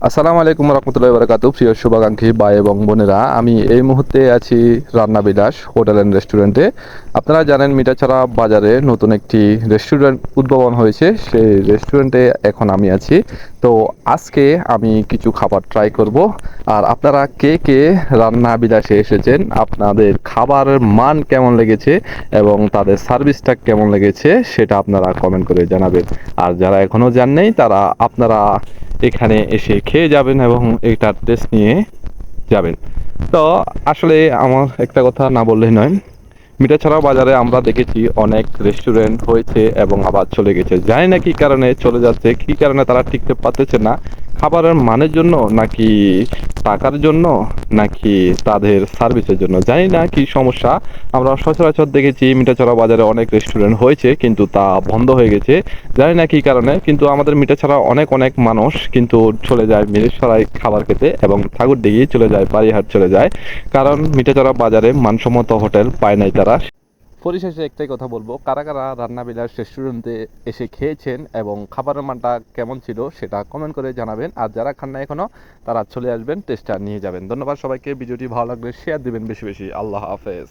আসসালামু আলাইকুম রহমতুল্লাহি বারাকাতু। প্রিয় শুভাকাঙ্ক্ষী ভাই এবং বোনেরা, আমি এই মুহূর্তে আছি রান্না বিলাস হোটেল অ্যান্ড রেস্টুরেন্টে। আপনারা জানেন মিঠাছড়া বাজারে নতুন একটি রেস্টুরেন্ট উদ্ভাবন হয়েছে, সেই রেস্টুরেন্টে এখন আমি আছি। তো আজকে আমি কিছু খাবার ট্রাই করব। আর আপনারা কে কে রান্না বিলাসে এসেছেন, আপনাদের খাবারের মান কেমন লেগেছে এবং তাদের সার্ভিসটা কেমন লেগেছে সেটা আপনারা কমেন্ট করে জানাবেন। আর যারা এখনও যান নাই তারা আপনারা এখানে এসে খেয়ে যাবেন এবং এইটার টেস্ট নিয়ে যাবেন। তো আসলে আমার একটা কথা না বললেই নয়, মিঠাছড়া বাজারে আমরা দেখেছি অনেক রেস্টুরেন্ট হয়েছে এবং আবার চলে গেছে। জানি না কি কারণে চলে যাচ্ছে, কি কারণে তারা টিকতে পারতেছে না, খাবারের মানের জন্য নাকি টাকার জন্য নাকি তাদের সার্ভিসের জন্য, জানি না কি সমস্যা। আমরা সচরাচর দেখেছি মিঠাছড়া বাজারে অনেক রেস্টুরেন্ট হয়েছে কিন্তু তা বন্ধ হয়ে গেছে, জানি না কি কারণে। কিন্তু আমাদের মিঠাছড়া অনেক অনেক মানুষ কিন্তু চলে যায় মিরেশ্বরায় খাবার খেতে এবং ঠাকুরদিঘি চলে যায়, বাড়িহাট চলে যায়, কারণ মিঠাছড়া বাজারে মানসম্মত হোটেল পায় নাই তারা। পরিশেষে একটাই কথা বলবো, কারা কারা রান্নাবিলাস রেস্টুরেন্টে এসে খেয়েছেন এবং খাবারের মানটা কেমন ছিল সেটা কমেন্ট করে জানাবেন। আর যারা খান না এখনও তারা চলে আসবেন, টেস্টটা নিয়ে যাবেন। ধন্যবাদ সবাইকে। ভিডিওটি ভালো লাগলে শেয়ার দিবেন বেশি বেশি। আল্লাহ হাফেজ।